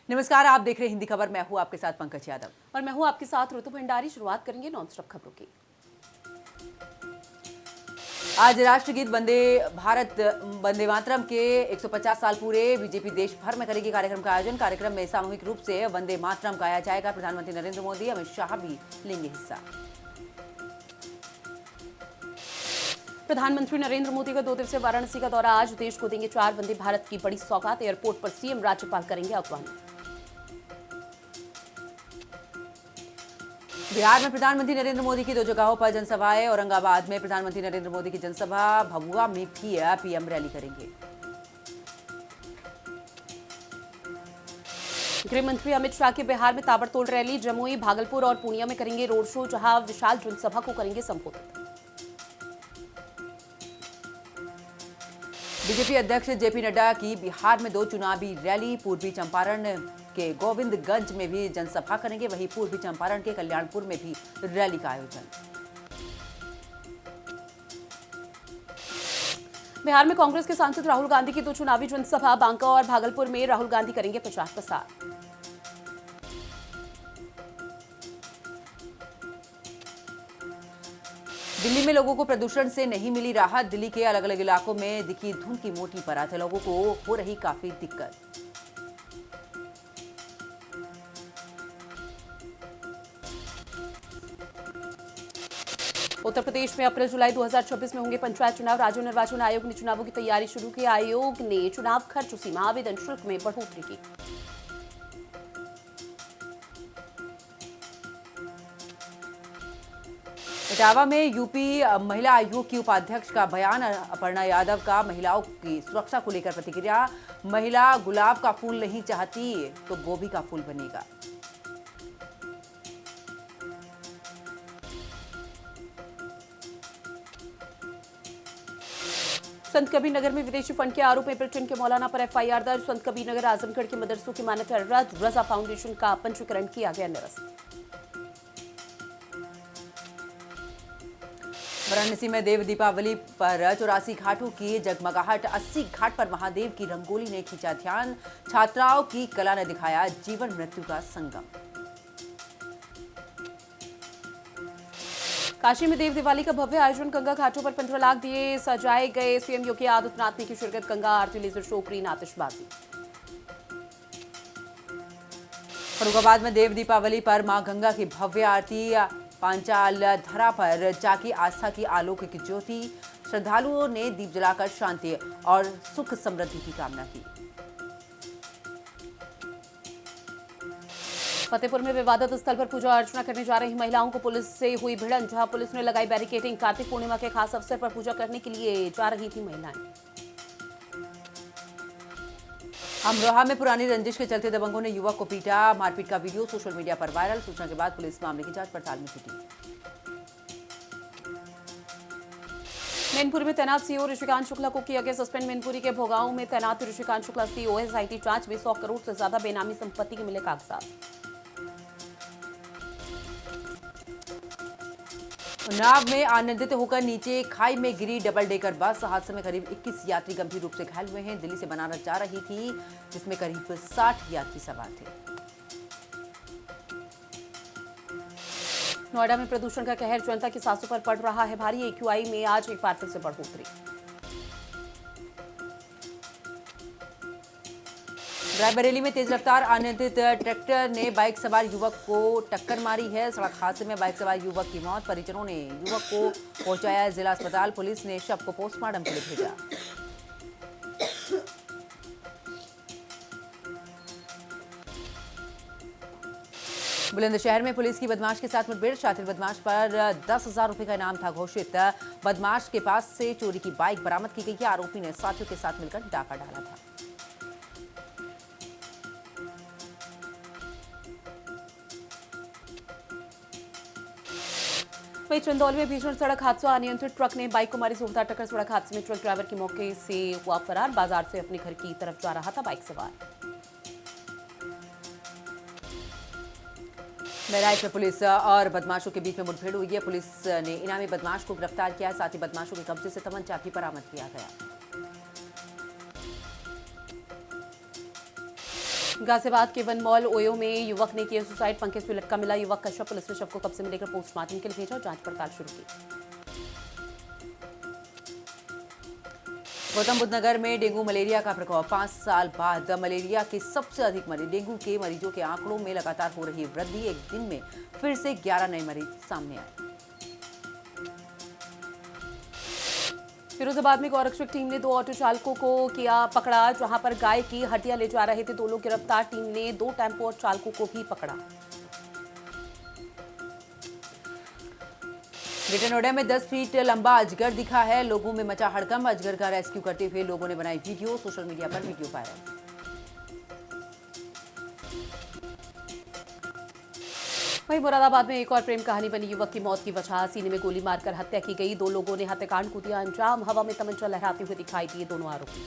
नमस्कार, आप देख रहे हैं हिंदी खबर। मैं हूं आपके साथ पंकज यादव और मैं हूं आपके साथ ऋतु भंडारी। शुरुआत करेंगे नॉन स्टॉप खबरों की। आज राष्ट्रगीत वंदे मातरम के 150 साल पूरे। बीजेपी देश भर में करेगी कार्यक्रम का आयोजन। कार्यक्रम में सामूहिक रूप से वंदे मातरम गाया जाएगा। प्रधानमंत्री नरेंद्र मोदी, अमित शाह भी लेंगे हिस्सा। प्रधानमंत्री नरेंद्र मोदी का 2 दिवसीय वाराणसी का दौरा। आज देश को देंगे 4 वंदे भारत की बड़ी सौगात। एयरपोर्ट पर सीएम राज्यपाल करेंगे आह्वान। बिहार में प्रधानमंत्री नरेंद्र मोदी की 2 जगहों पर जनसभाएं। औरंगाबाद में प्रधानमंत्री नरेंद्र मोदी की जनसभा। भभुआ में भी पीएम रैली करेंगे। गृह मंत्री अमित शाह की बिहार में ताबड़तोड़ रैली। जमुई, भागलपुर और पूर्णिया में करेंगे रोड शो, जहां विशाल जनसभा को करेंगे संबोधित। बीजेपी अध्यक्ष जेपी नड्डा की बिहार में 2 चुनावी रैली। पूर्वी चंपारण के गोविंदगंज में भी जनसभा करेंगे। वहीं पूर्वी चंपारण के कल्याणपुर में भी रैली का आयोजन। बिहार में कांग्रेस के सांसद राहुल गांधी की 2 चुनावी जनसभा। बांका और भागलपुर में राहुल गांधी करेंगे प्रचार प्रसार। दिल्ली में लोगों को प्रदूषण से नहीं मिली राहत। दिल्ली के अलग अलग इलाकों में दिखी धुंध की मोटी परत। लोगों को हो रही काफी दिक्कत। उत्तर प्रदेश में अप्रैल जुलाई 2026 में होंगे पंचायत चुनाव। राज्य निर्वाचन आयोग ने चुनावों की तैयारी शुरू की। आयोग ने चुनाव खर्च सीमा, आवेदन शुल्क में बढ़ोतरी की। इटावा में यूपी महिला आयोग की उपाध्यक्ष का बयान। अपर्णा यादव का महिलाओं की सुरक्षा को लेकर प्रतिक्रिया। महिला गुलाब का फूल नहीं चाहती तो गोभी का फूल बनेगा। संत कबीर नगर में विदेशी फंड के आरोप में ब्रिटेन के मौलाना पर एफआईआर दर्ज। संत कबीर नगर आजमगढ़ के मदरसों की मान्यता रद्द। रजा फाउंडेशन का पंजीकरण किया गया निरस्त। वाराणसी में देव दीपावली पर 84 घाटों की जगमगाहट। 80 घाट पर महादेव की रंगोली ने खींचा ध्यान। छात्राओं की कला ने दिखाया जीवन मृत्यु का संगम। काशी में देव दिवाली का भव्य आयोजन। गंगा घाटों पर 15 लाख दिए सजाए गए। सीएम योगी आदित्यनाथ ने की शिरकत। गंगा आरती, लेजर शो, ग्रीन आतिशबाजी। फर्रुखाबाद में देव दीपावली पर मां गंगा की भव्य आरती। पांचाल धरा पर जागी आस्था की अलौकिक ज्योति। श्रद्धालुओं ने दीप जलाकर शांति और सुख समृद्धि की कामना की। फतेहपुर में विवादित स्थल पर पूजा अर्चना करने जा रही महिलाओं को पुलिस से हुई भिड़ंत, जहां पुलिस ने लगाई बैरिकेडिंग। कार्तिक पूर्णिमा के खास अवसर पर पूजा करने के लिए जा रही थी महिलाएं। अमरोहा में पुरानी रंजिश के चलते दबंगों ने युवक को पीटा। मारपीट का वीडियो सोशल मीडिया पर वायरल। सूचना के बाद पुलिस मामले की जांच पड़ताल में जुटी। मैनपुरी में तैनात सीओ ऋषिकांत शुक्ला को किया गया सस्पेंड। मैनपुरी के भोगांव में तैनात ऋषिकांत शुक्ला सीओ है। एसआईटी जांच में 100 करोड़ से ज्यादा बेनामी संपत्ति के मिले कागजात। उन्नाव में अनियंत्रित होकर नीचे खाई में गिरी डबल डेकर बस। हादसे में करीब 21 यात्री गंभीर रूप से घायल हुए हैं। दिल्ली से बनारस जा रही थी, जिसमें करीब 60 यात्री सवार थे। नोएडा में प्रदूषण का कहर जनता की सांसों पर पड़ रहा है भारी। एक्यूआई में आज एक बार फिर से बढ़ोतरी। रायबरेली में तेज रफ्तार अनियंत्रित ट्रैक्टर ने बाइक सवार युवक को टक्कर मारी है। सड़क हादसे में बाइक सवार युवक की मौत। परिजनों ने युवक को पहुंचाया जिला अस्पताल। पुलिस ने शव को पोस्टमार्टम के लिए भेजा। बुलंदशहर में पुलिस की बदमाश के साथ मुठभेड़। शातिर बदमाश पर 10,000 रुपए का इनाम था घोषित। बदमाश के पास से चोरी की बाइक बरामद की गई है। आरोपी ने साथियों के साथ मिलकर डाका डाला था। वहीं चंदौली में भीषण सड़क हादसा। अनियंत्रित ट्रक ने बाइक को मारी जोरदार टक्कर। सड़क हादसे में ट्रक ड्राइवर की मौके से हुआ फरार। बाजार से अपने घर की तरफ जा रहा था बाइक सवार। बहराइच में पुलिस और बदमाशों के बीच में मुठभेड़ हुई है। पुलिस ने इनामी बदमाश को गिरफ्तार किया। साथ ही बदमाशों के कब्जे से तमंचा भी बरामद किया गया। गाजियाबाद के वन मॉल ओयो में युवक ने किया सुसाइड, पंखे से लटका मिला युवक का शव। पुलिस ने शव को कब्जे में लेकर पोस्टमार्टम के लिए भेजा और जांच पड़ताल शुरू की। गौतम बुद्ध नगर में डेंगू मलेरिया का प्रकोप, 5 साल बाद मलेरिया के सबसे अधिक मरीज। डेंगू के मरीजों के आंकड़ों में लगातार हो रही वृद्धि, एक दिन में फिर से 11 नए मरीज सामने आए। फिरोजाबाद में गौरक्षक टीम ने 2 ऑटो चालकों को किया पकड़ा, जहां पर गाय की हड्डियां ले जा रहे थे 2 लोग गिरफ्तार। टीम ने 2 टेम्पो और चालकों को भी पकड़ा। ग्रेटर नोएडा में 10 फीट लंबा अजगर दिखा है, लोगों में मचा हड़कंप। अजगर का रेस्क्यू करते हुए लोगों ने बनाई वीडियो, सोशल मीडिया पर वीडियो वायरल। वहीं मुरादाबाद में एक और प्रेम कहानी बनी, युवक की मौत की वजह सीने में गोली मारकर हत्या की गई। 2 लोगों ने हत्याकांड को दिया अंजाम, हवा में तमंचा लहराते हुए दिखाई दिए दोनों आरोपी।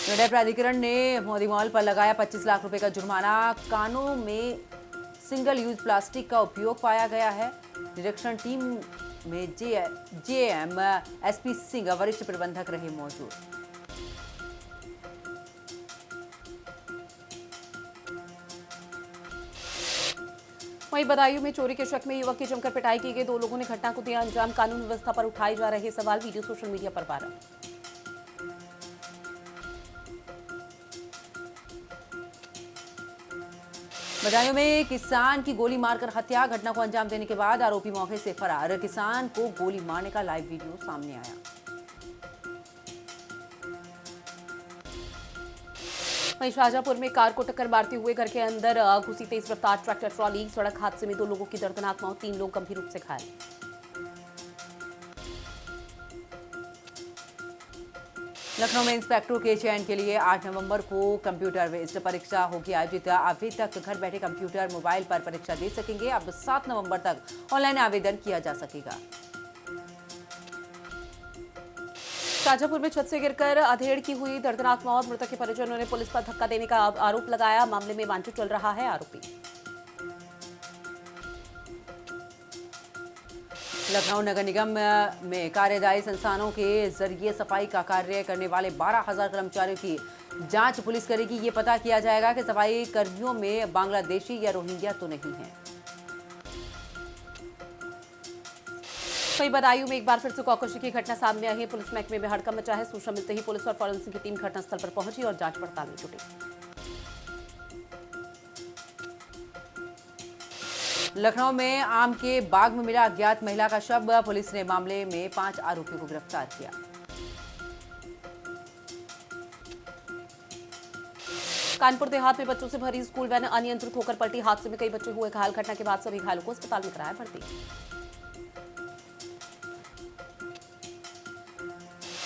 नोएडा प्राधिकरण ने मोदी मॉल पर लगाया 25 लाख रुपए का जुर्माना, कानों में सिंगल यूज प्लास्टिक का उपयोग पाया गया है। निरीक्षण टीम में जेएम एसपी सिंह वरिष्ठ प्रबंधक रहे मौजूद। वहीं बदायूं में चोरी के शक में युवक की जमकर पिटाई की गई। 2 लोगों ने घटना को दिया अंजाम, कानून व्यवस्था पर उठाए जा रहे सवाल। वीडियो सोशल मीडिया पर वायरल। बदायूं में किसान की गोली मारकर हत्या, घटना को अंजाम देने के बाद आरोपी मौके से फरार। किसान को गोली मारने का लाइव वीडियो सामने आया। वहीं शाहजहांपुर में कार को टक्कर मारते हुए घर के अंदर घुसी तेज रफ्तार ट्रैक्टर ट्रॉली। सड़क हादसे में 2 लोगों की दर्दनाक मौत, 3 लोग गंभीर रूप से घायल। लखनऊ में इंस्पेक्टरों के चयन के लिए 8 नवंबर को कंप्यूटर बेस्ड परीक्षा होगी आयोजित। अभी तक घर बैठे कंप्यूटर मोबाइल पर परीक्षा दे सकेंगे, अब 7 नवंबर तक ऑनलाइन आवेदन किया जा सकेगा। शाहजहांपुर में छत से गिरकर अधेड़ की हुई दर्दनाक मौत, मृतक के परिजनों ने पुलिस पर धक्का देने का आरोप लगाया। मामले में वांछित चल रहा है आरोपी। लखनऊ नगर निगम में कार्यदायी संस्थानों के जरिए सफाई का कार्य करने वाले 12,000 कर्मचारियों की जांच पुलिस करेगी। ये पता किया जाएगा कि सफाई कर्मियों में बांग्लादेशी या रोहिंग्या तो नहीं है। वहीं बदायूं में एक बार फिर से कॉकरोच की घटना सामने आई है। पुलिस महकमे में हड़कंप मचा है। सूचना मिलते ही पुलिस और फॉरेंसिक की टीम घटनास्थल पर पहुंची और जांच पड़ताल में जुटी। लखनऊ में आम के बाग में मिला अज्ञात महिला का शव, पुलिस ने मामले में 5 आरोपियों को गिरफ्तार किया। कानपुर देहात में बच्चों से भरी स्कूल वैन अनियंत्रित होकर पलटी, हादसे में कई बच्चे हुए घायल। घटना के बाद सभी घायलों को अस्पताल में कराया भर्ती।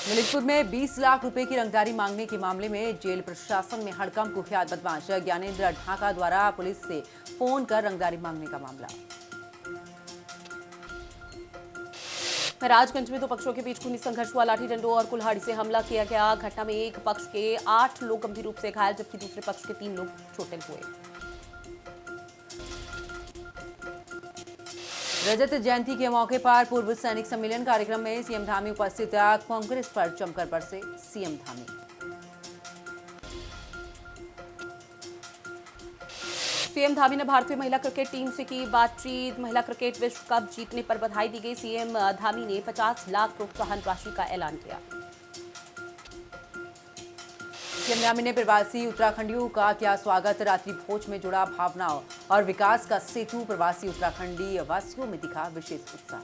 ललितपुर में 20 लाख रुपए की रंगदारी मांगने के मामले में जेल प्रशासन में हड़कंप। कुख्यात बदमाश ज्ञानेंद्र ढाका द्वारा पुलिस से फोन कर रंगदारी मांगने का मामला। राजगंज में 2 पक्षों के बीच खूनी संघर्ष हुआ, लाठी डंडों और कुल्हाड़ी से हमला किया गया। घटना में एक पक्ष के 8 लोग गंभीर रूप से घायल, जबकि दूसरे पक्ष के 3 लोग चोटिल हुए। रजत जयंती के मौके पर पूर्व सैनिक सम्मेलन कार्यक्रम में सीएम धामी उपस्थित, कांग्रेस पर जमकर बरसे सीएम धामी। सीएम धामी ने भारतीय महिला क्रिकेट टीम से की बातचीत, महिला क्रिकेट विश्व कप जीतने पर बधाई दी गई। सीएम धामी ने 50 लाख प्रोत्साहन राशि का ऐलान किया। सीएम धामी ने प्रवासी उत्तराखंडियों का किया स्वागत, रात्रि भोज में जुड़ा भावनाओं और विकास का सेतु, प्रवासी उत्तराखंडी वासियों में दिखा विशेष उत्साह।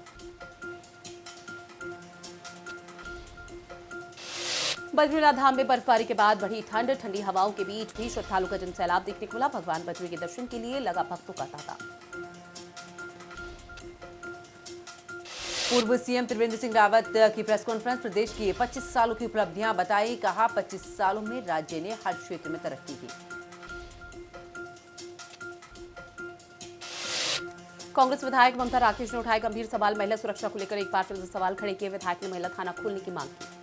बद्रीनाथ धाम में बर्फबारी के बाद बढ़ी ठंड, ठंडी हवाओं के बीच भी श्रद्धालुओं का जनसैलाब देखने को मिला। भगवान बद्री के दर्शन के लिए लगा भक्तों का तांता। पूर्व सीएम त्रिवेंद्र सिंह रावत की प्रेस कॉन्फ्रेंस, प्रदेश की 25 सालों की उपलब्धियां बताई। कहा 25 सालों में राज्य ने हर क्षेत्र में तरक्की की। कांग्रेस विधायक ममता राकेश ने उठाए गंभीर सवाल, महिला सुरक्षा को लेकर एक बार फिर से सवाल खड़े किए। विधायक ने महिला थाना खोलने की मांग की।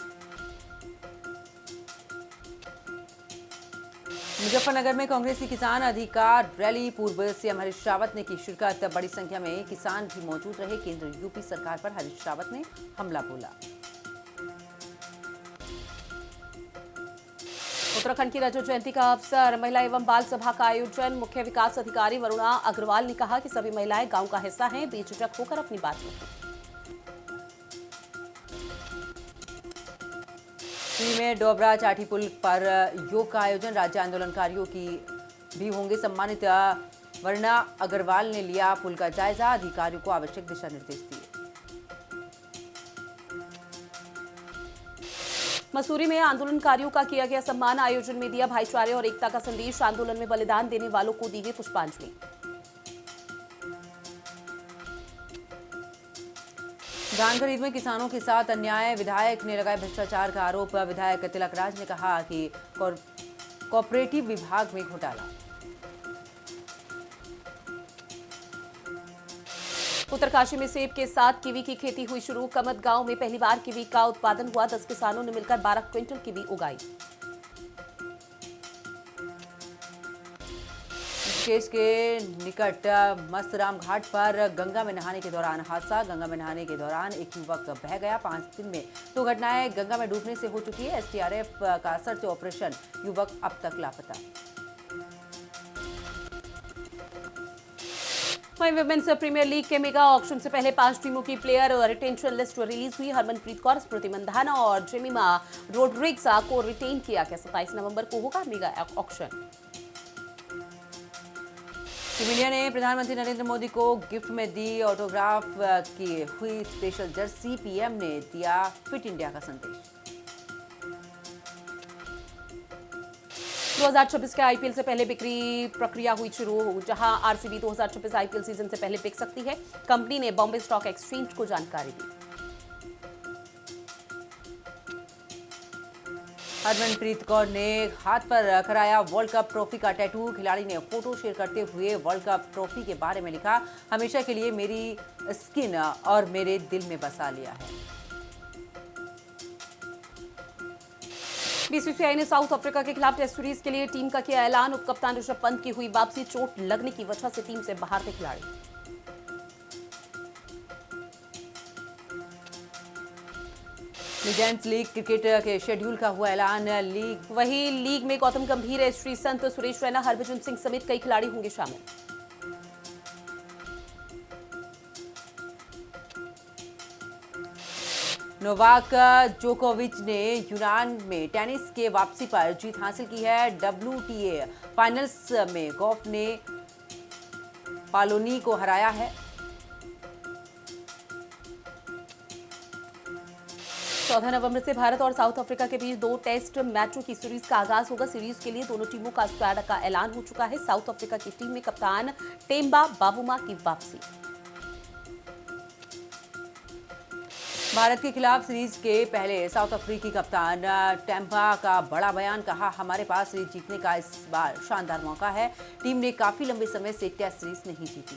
मुजफ्फरनगर में कांग्रेसी किसान अधिकार रैली, पूर्व सीएम हरीश रावत ने की शिरकत। बड़ी संख्या में किसान भी मौजूद रहे। केंद्र यूपी सरकार पर हरीश रावत ने हमला बोला। उत्तराखंड की रजत जयंती का अवसर महिला एवं बाल सभा का आयोजन। मुख्य विकास अधिकारी वरुणा अग्रवाल ने कहा कि सभी महिलाएं गांव का हिस्सा हैं, बेझिझक होकर अपनी बात रखें। दिल्ली में डोबरा चाटी पुल पर योग का आयोजन। राज्य आंदोलनकारियों की भी होंगे सम्मानित। वरुणा अग्रवाल ने लिया पुल का जायजा, अधिकारियों को आवश्यक दिशा निर्देश दिए। मसूरी में आंदोलनकारियों का किया गया सम्मान। आयोजन में दिया भाईचारे और एकता का संदेश। आंदोलन में बलिदान देने वालों को दी गई पुष्पांजलि। धान खरीद में किसानों के साथ अन्याय, विधायक ने लगाए भ्रष्टाचार का आरोप। विधायक तिलक राज ने कहा कि कोऑपरेटिव विभाग में घोटाला। उत्तरकाशी में सेब के साथ कीवी की खेती हुई शुरू। कमत गांव में पहली बार कीवी का उत्पादन हुआ। 10 किसानों ने मिलकर 12 क्विंटल कीवी उगाई। ऋषिकेश के निकट मस्तराम घाट पर गंगा में नहाने के दौरान हादसा। गंगा में नहाने के दौरान एक युवक बह गया। 5 दिन में 2 घटनाएं गंगा में डूबने से हो चुकी है। एसडीआरएफ का सर्च ऑपरेशन, युवक अब तक लापता। वहीं विमेंस प्रीमियर लीग के मेगा ऑक्शन से पहले 5 टीमों की प्लेयर रिटेंशन लिस्ट रिलीज हुई। हरमनप्रीत कौर, स्मृति मंधाना और जेमिमा रोड्रिग्स को रिटेन किया गया। 27 नवंबर को होगा मेगा ऑक्शन। टीम इंडिया ने प्रधानमंत्री नरेंद्र मोदी को गिफ्ट में दी ऑटोग्राफ की हुई स्पेशल जर्सी। पीएम ने दिया फिट इंडिया का संदेश। 2026 के आईपीएल से पहले बिक्री प्रक्रिया हुई शुरू। जहां आरसीबी 2026 आईपीएल सीजन से पहले बिक सकती है, कंपनी ने बॉम्बे स्टॉक एक्सचेंज को जानकारी दी। हरमनप्रीत कौर ने हाथ पर कराया वर्ल्ड कप ट्रॉफी का टैटू। खिलाड़ी ने फोटो शेयर करते हुए वर्ल्ड कप ट्रॉफी के बारे में लिखा, हमेशा के लिए मेरी स्किन और मेरे दिल में बसा लिया है। बीसीसीआई ने साउथ अफ्रीका के खिलाफ टेस्ट सीरीज के लिए टीम का किया ऐलान। उपकप्तान ऋषभ पंत की हुई वापसी। चोट लगने की वजह से टीम से बाहर थे खिलाड़ी। लीजेंड्स लीग क्रिकेट के शेड्यूल का हुआ ऐलान। वहीं लीग में गौतम गंभीर, श्री संत, सुरेश रैना, हरभजन सिंह समेत कई खिलाड़ी होंगे शामिल। नोवाक जोकोविच ने यूनान में टेनिस के वापसी पर जीत हासिल की है। WTA फाइनल्स में गोफ ने पालोनी को हराया है। 14 नवंबर से भारत और साउथ अफ्रीका के बीच 2 टेस्ट मैचों की सीरीज का आगाज होगा। सीरीज के लिए दोनों टीमों का स्क्वाड का ऐलान हो चुका है। साउथ अफ्रीका की टीम में कप्तान टेम्बा बावुमा की वापसी। भारत के खिलाफ सीरीज के पहले साउथ अफ्रीकी कप्तान टेम्पा का बड़ा बयान। कहा, हमारे पास सीरीज जीतने का इस बार शानदार मौका है। टीम ने काफी लंबे समय से टेस्ट सीरीज नहीं जीती।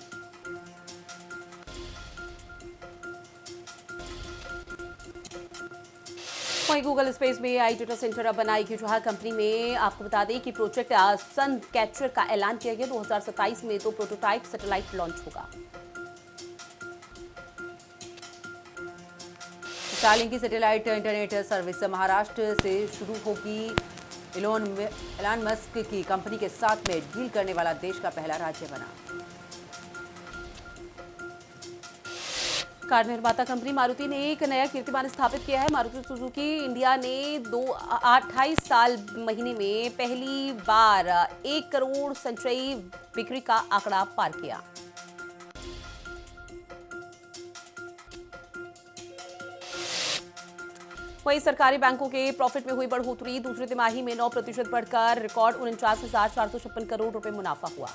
वहीं गूगल स्पेस में AI डेटा सेंटर अब बनाएगी जहां कंपनी में आपको बता दें कि प्रोजेक्ट सन कैचर का ऐलान किया गया। 2027 में तो प्रोटोटाइप सैटेलाइट लॉन्च होगा। स्टारलिंक की सैटेलाइट इंटरनेट सर्विस महाराष्ट्र से शुरू होगी। एलन मस्क की कंपनी के साथ में डील करने वाला देश का पहला राज्य बना। कार निर्माता कंपनी मारुति ने एक नया कीर्तिमान स्थापित किया है। मारुति सुजुकी इंडिया ने 28 साल महीने में पहली बार 1 करोड़ संचयी बिक्री का आंकड़ा पार किया। वहीं सरकारी बैंकों के प्रॉफिट में हुई बढ़ोतरी। दूसरी तिमाही में 9% बढ़कर रिकॉर्ड 49,456 करोड़ रुपए मुनाफा हुआ।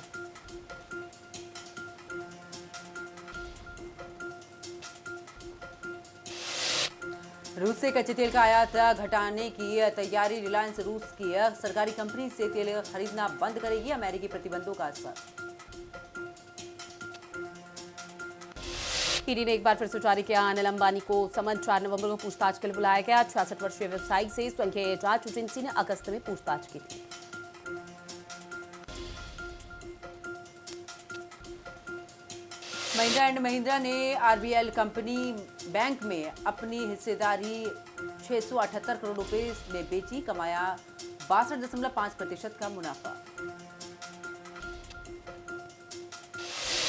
रूस से कच्चे तेल का आयात घटाने की तैयारी। रिलायंस रूस की सरकारी कंपनी से तेल खरीदना बंद करेगी। अमेरिकी प्रतिबंधों का असर। ईडी ने एक बार फिर से जारी किया अनिल अंबानी को समन। 4 नवंबर को पूछताछ के लिए बुलाया गया। 66 वर्षीय व्यवसायी से संघीय जांच एजेंसी ने अगस्त में पूछताछ की थी। महिंद्रा एंड महिंद्रा ने आरबीएल कंपनी बैंक में अपनी हिस्सेदारी 678 करोड़ रुपए में बेची। कमाया 62.5% का मुनाफा।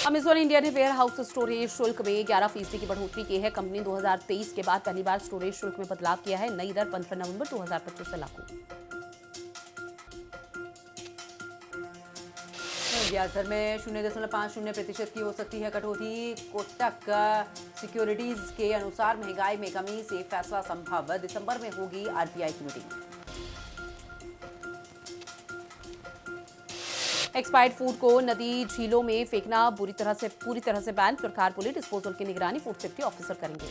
अमेजॉन इंडिया ने वेयर हाउस स्टोरेज शुल्क में 11% की बढ़ोतरी की है। कंपनी 2023 के बाद पहली बार स्टोरेज शुल्क में बदलाव किया है। नई दर 15 नवंबर 2025 से लागू। ब्याज दर में 0.50% की हो सकती है कटौती। कोटक सिक्योरिटीज के अनुसार महंगाई में कमी से फैसला संभव। दिसंबर में होगी आरबीआई की मीटिंग। एक्सपायर्ड फूड को नदी झीलों में फेंकना पूरी तरह से बैन। सरकार बोली डिस्पोजल की निगरानी फूड सेफ्टी ऑफिसर करेंगे।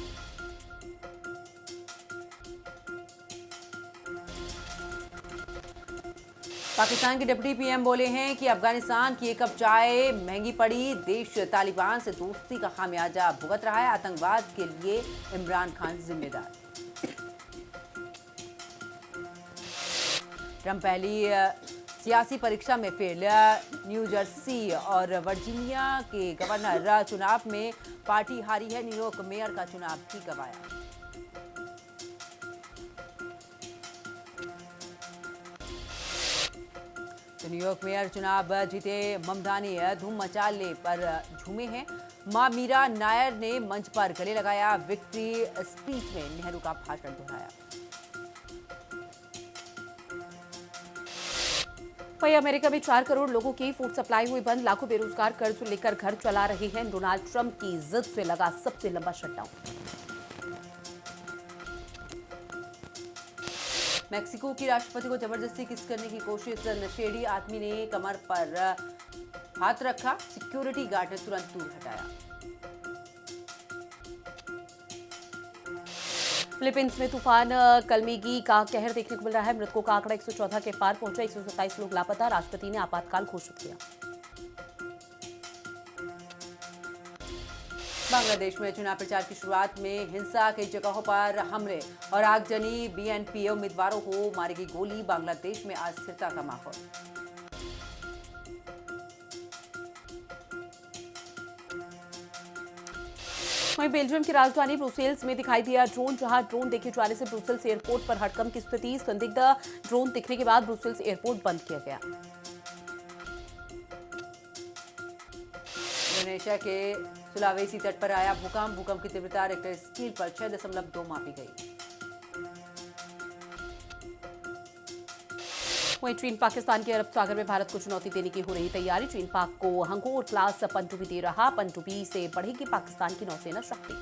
पाकिस्तान के डिप्टी पीएम बोले हैं कि अफगानिस्तान की एक कप चाय महंगी पड़ी। देश तालिबान से दोस्ती का खामियाजा भुगत रहा है। आतंकवाद के लिए इमरान खान जिम्मेदार। ट्रंप पहली सियासी परीक्षा में फेल। न्यू जर्सी और वर्जीनिया के गवर्नर चुनाव में पार्टी हारी है। न्यूयॉर्क मेयर का चुनाव भी गंवाया। तो न्यूयॉर्क मेयर चुनाव जीते ममदानी धूम मचाने पर झूमे हैं। मां मीरा नायर ने मंच पर गले लगाया। विक्ट्री स्पीच में नेहरू का भाषण दोहराया। वहीं अमेरिका में 4 करोड़ लोगों की फूड सप्लाई हुई बंद। लाखों बेरोजगार कर्ज लेकर घर चला रहे हैं। डोनाल्ड ट्रंप की जिद से लगा सबसे लंबा शटडाउन। मेक्सिको की राष्ट्रपति को जबरदस्ती किस करने की कोशिश। नशेड़ी आदमी ने कमर पर हाथ रखा। सिक्योरिटी गार्ड ने तुरंत दूर हटाया। फिलीपींस में तूफान कलमेगी का कहर देखने को मिल रहा है। मृतकों का आंकड़ा 114 के पार पहुंचा। 127 लोग लापता। राष्ट्रपति ने आपातकाल घोषित किया। बांग्लादेश में चुनाव प्रचार की शुरुआत में हिंसा, कई जगहों पर हमले और आगजनी। बीएनपी उम्मीदवारों को मारेगी गोली। बांग्लादेश में अस्थिरता का माहौल। वहीं बेल्जियम की राजधानी ब्रुसेल्स में दिखाई दिया ड्रोन। जहां ड्रोन देखे जाने से ब्रुसेल्स एयरपोर्ट पर हड़कंप की स्थिति। संदिग्ध ड्रोन दिखने के बाद ब्रुसेल्स एयरपोर्ट बंद किया गया। इंडोनेशिया के सुलावेसी तट पर आया भूकंप। भूकंप की तीव्रता रिक्टर स्केल पर 6.2 मापी गई। वहीं चीन पाकिस्तान के अरब सागर में भारत को चुनौती देने की हो रही तैयारी। चीन पाक को हंगोर क्लास पनडुब्बी दे रहा। पनडुब्बी से बढ़ेगी पाकिस्तान की नौसेना शक्ति।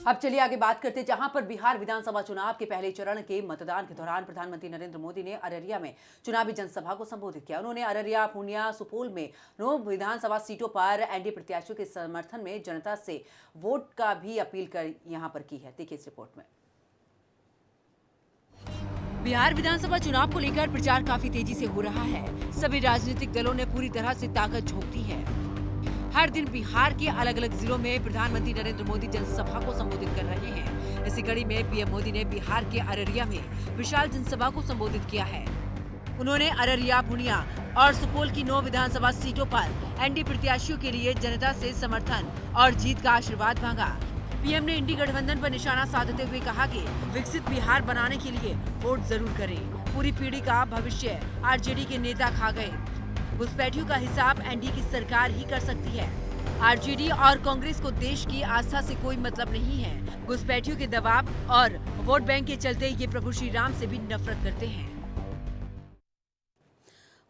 अब चलिए आगे बात करते हैं, जहां पर बिहार विधानसभा चुनाव के पहले चरण के मतदान के दौरान प्रधानमंत्री नरेंद्र मोदी ने अररिया में चुनावी जनसभा को संबोधित किया। उन्होंने अररिया, पूर्णिया, सुपौल में 9 विधानसभा सीटों पर एनडीए प्रत्याशियों के समर्थन में जनता से वोट का भी अपील कर यहां पर की है। देखिए इस रिपोर्ट में। बिहार विधानसभा चुनाव को लेकर प्रचार काफी तेजी से हो रहा है। सभी राजनीतिक दलों ने पूरी तरह से ताकत झोंक दी है। हर दिन बिहार के अलग अलग जिलों में प्रधानमंत्री नरेंद्र मोदी जनसभा को संबोधित कर रहे हैं। इसी कड़ी में पीएम मोदी ने बिहार के अररिया में विशाल जनसभा को संबोधित किया है। उन्होंने अररिया, पूर्णिया और सुपौल की 9 विधानसभा सीटों पर एनडीए प्रत्याशियों के लिए जनता से समर्थन और जीत का आशीर्वाद मांगा। पीएम ने इंडी गठबंधन पर निशाना साधते हुए कहा कि विकसित बिहार बनाने के लिए वोट जरूर करें। पूरी पीढ़ी का भविष्य आरजेडी के नेता खा गए। घुसपैठियों का हिसाब एनडीए की सरकार ही कर सकती है। आरजेडी और कांग्रेस को देश की आस्था से कोई मतलब नहीं है। घुसपैठियों के दबाव और वोट बैंक के चलते ये प्रभु श्री राम से भी नफरत करते हैं।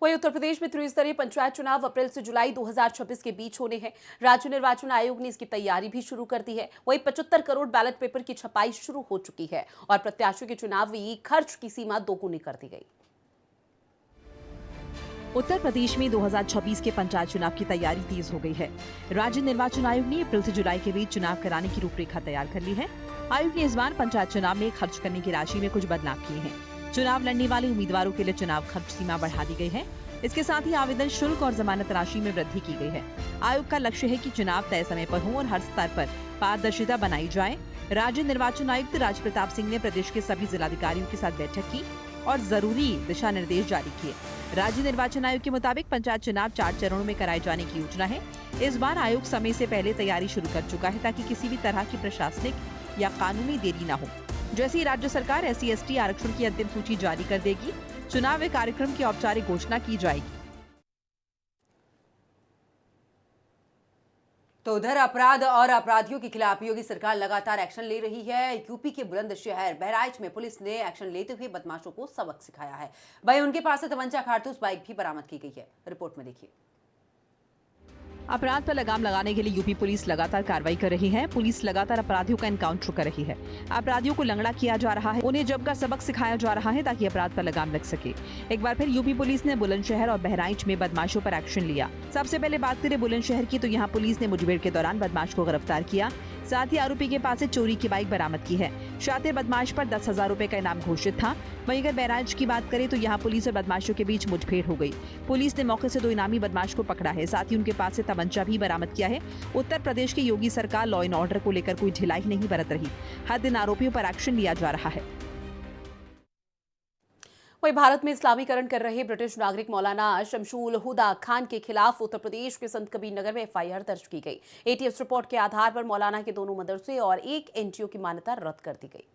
वहीं उत्तर प्रदेश में त्रिस्तरीय पंचायत चुनाव अप्रैल से जुलाई 2026 के बीच होने हैं। राज्य निर्वाचन आयोग ने इसकी तैयारी भी शुरू कर दी है। वहीं 75 करोड़ बैलेट पेपर की छपाई शुरू हो चुकी है और प्रत्याशियों के चुनावी खर्च की सीमा दोगुनी कर दी गई। उत्तर प्रदेश में 2026 के पंचायत चुनाव की तैयारी तेज हो गई है। राज्य निर्वाचन आयोग ने अप्रैल से जुलाई के बीच चुनाव कराने की रूपरेखा तैयार कर ली है। आयोग ने इस बार पंचायत चुनाव में खर्च करने की राशि में कुछ बदलाव किए हैं। चुनाव लड़ने वाले उम्मीदवारों के लिए चुनाव खर्च सीमा बढ़ा दी गई है। इसके साथ ही आवेदन शुल्क और जमानत राशि में वृद्धि की गई है। आयोग का लक्ष्य है कि चुनाव तय समय पर हो और हर स्तर पर पारदर्शिता बनाई जाए। राज्य निर्वाचन आयुक्त राज प्रताप सिंह ने प्रदेश के सभी जिलाधिकारियों के साथ बैठक की और जरूरी दिशा निर्देश जारी किए। राज्य निर्वाचन आयोग के मुताबिक पंचायत चुनाव 4 चरणों में कराए जाने की योजना है। इस बार आयोग समय से पहले तैयारी शुरू कर चुका है ताकि किसी भी तरह की प्रशासनिक या कानूनी देरी न हो। जैसे ही राज्य सरकार SC/ST आरक्षण की अंतिम सूची जारी कर देगी, चुनाव कार्यक्रम की औपचारिक घोषणा की जाएगी। तो उधर अपराध और अपराधियों के खिलाफ योगी सरकार लगातार एक्शन ले रही है। यूपी के बुलंदशहर बहराइच में पुलिस ने एक्शन लेते हुए बदमाशों को सबक सिखाया है। वहीं उनके पास से तमंचा, कारतूस, बाइक भी बरामद की गई है। रिपोर्ट में देखिए। अपराध पर लगाम लगाने के लिए यूपी पुलिस लगातार कार्रवाई कर रही है। पुलिस लगातार अपराधियों का एनकाउंटर कर रही है। अपराधियों को लंगड़ा किया जा रहा है, उन्हें जमकर सबक सिखाया जा रहा है ताकि अपराध पर लगाम लग सके। एक बार फिर यूपी पुलिस ने बुलंदशहर और बहराइच में बदमाशों पर एक्शन लिया। सबसे पहले बात करें बुलंदशहर की, तो यहाँ पुलिस ने मुठभेड़ के दौरान बदमाश को गिरफ्तार किया। साथ ही आरोपी के पास से चोरी की बाइक बरामद की है। शातिर बदमाश पर 10,000 रुपए का इनाम घोषित था। वहीं अगर बहराइच की बात करें तो यहाँ पुलिस और बदमाशों के बीच मुठभेड़ हो गई। पुलिस ने मौके से 2 इनामी बदमाश को पकड़ा है। साथ ही उनके पास से तमंचा भी बरामद किया है। उत्तर प्रदेश की योगी सरकार लॉ एंड ऑर्डर को लेकर कोई ढिलाई नहीं बरत रही। हर दिन आरोपियों पर एक्शन लिया जा रहा है। वहीं भारत में इस्लामीकरण कर रहे ब्रिटिश नागरिक मौलाना शमशुल हुदा खान के खिलाफ उत्तर प्रदेश के संत कबीर नगर में FIR दर्ज की गई। ATS रिपोर्ट के आधार पर मौलाना के दोनों मदरसे और एक NGO की मान्यता रद्द कर दी गई।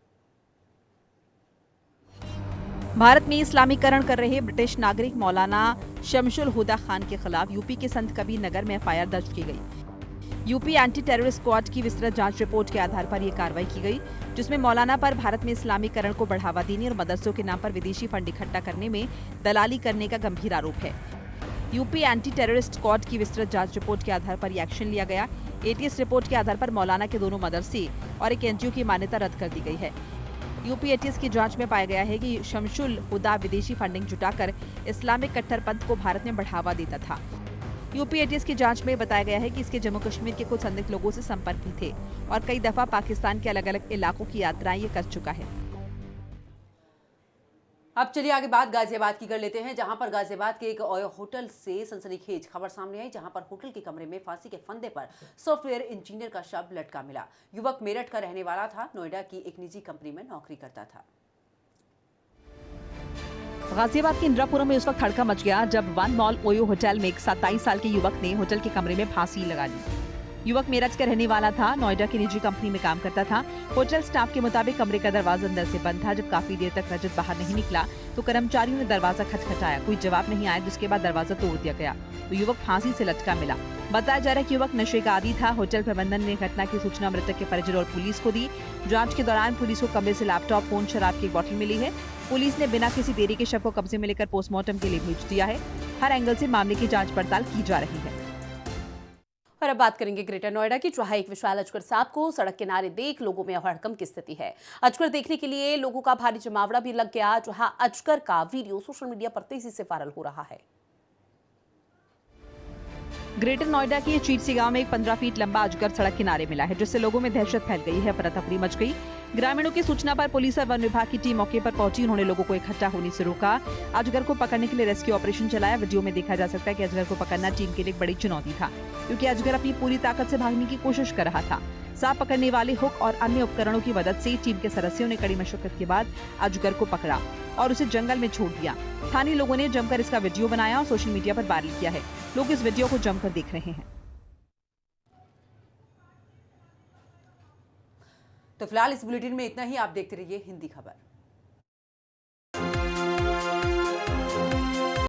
भारत में इस्लामीकरण कर रहे ब्रिटिश नागरिक मौलाना शमशुल हुदा खान के खिलाफ यूपी के संत कबीर नगर में FIR दर्ज की गई। यूपी एंटी टेररिस्ट स्क्वाड की विस्तृत जांच रिपोर्ट के आधार पर यह कार्रवाई की गई, जिसमें मौलाना पर भारत में इस्लामीकरण को बढ़ावा देने और मदरसों के नाम पर विदेशी फंड इकट्ठा करने में दलाली करने का गंभीर आरोप है। यूपी एंटी टेररिस्ट स्क्वाड की विस्तृत जांच रिपोर्ट के आधार पर यह एक्शन लिया गया। ATS रिपोर्ट के आधार पर मौलाना के दोनों मदरसे और एक NGO की मान्यता रद्द कर दी गई है। यूपी ATS की जांच में पाया गया है कि शमशुल हुदा विदेशी फंडिंग जुटाकर इस्लामिक कट्टरपंथ को भारत में बढ़ावा देता था। यूपी ATS की जांच में बताया गया है कि इसके जम्मू कश्मीर के कुछ संदिग्ध लोगों से संपर्क भी थे और कई दफा पाकिस्तान के अलग अलग इलाकों की यात्राएं ये कर चुका है। अब चलिए आगे बात गाजियाबाद की कर लेते हैं, जहां पर गाजियाबाद के एक होटल से सनसनीखेज खबर सामने आई, जहां पर होटल के कमरे में फांसी के फंदे पर सॉफ्टवेयर इंजीनियर का शव लटका मिला। युवक मेरठ का रहने वाला था, नोएडा की एक निजी कंपनी में नौकरी करता था। गाजियाबाद के इंदिरापुरम में उस वक्त हड़कंप मच गया जब वन मॉल ओयो होटल में एक 27 साल के युवक ने होटल के कमरे में फांसी लगा ली। युवक मेरठ का रहने वाला था, नोएडा की निजी कंपनी में काम करता था। होटल स्टाफ के मुताबिक कमरे का दरवाजा अंदर से बंद था। जब काफी देर तक रजत बाहर नहीं निकला तो कर्मचारियों ने दरवाजा खटखटाया, कोई जवाब नहीं आया, जिसके बाद दरवाजा तोड़ दिया गया तो युवक फांसी से लटका मिला। बताया जा रहा है कि युवक नशे का आदी था। होटल प्रबंधन ने घटना की सूचना मृतक के परिजन और पुलिस को दी। जांच के दौरान पुलिस को कमरे से लैपटॉप, फोन, शराब की एक बोतल मिली है। पुलिस ने बिना किसी देरी के शव को कब्जे में लेकर पोस्टमार्टम के लिए भेज दिया है। हर एंगल से मामले की जांच पड़ताल की जा रही है। और अब बात करेंगे ग्रेटर नोएडा की, जहां एक विशाल अजगर सांप को सड़क किनारे देख लोगों में हड़कंप की स्थिति है। अजगर देखने के लिए लोगों का भारी जमावड़ा भी लग गया, जहां अजगर का वीडियो सोशल मीडिया पर तेजी से वायरल हो रहा है। ग्रेटर नोएडा के चीटसी गांव में एक 15 फीट लंबा अजगर सड़क किनारे मिला है, जिससे लोगों में दहशत फैल गई है, अफरा-तफरी मच गई। ग्रामीणों की सूचना पर पुलिस और वन विभाग की टीम मौके पर पहुंची। उन्होंने लोगों को इकट्ठा होने से रोका। अजगर को पकड़ने के लिए रेस्क्यू ऑपरेशन चलाया। वीडियो में देखा जा सकता है कि अजगर को पकड़ना टीम के लिए एक बड़ी चुनौती था, क्योंकि अजगर अपनी पूरी ताकत से भागने की कोशिश कर रहा था। सांप पकड़ने वाले हुक और अन्य उपकरणों की मदद से टीम के सदस्यों ने कड़ी मशक्कत के बाद अजगर को पकड़ा और उसे जंगल में छोड़ दिया। स्थानीय लोगों ने जमकर इसका वीडियो बनाया और सोशल मीडिया पर वायरल किया है। लोग इस वीडियो को जमकर देख रहे हैं। तो फिलहाल इस बुलेटिन में इतना ही। आप देखते रहिए हिंदी खबर।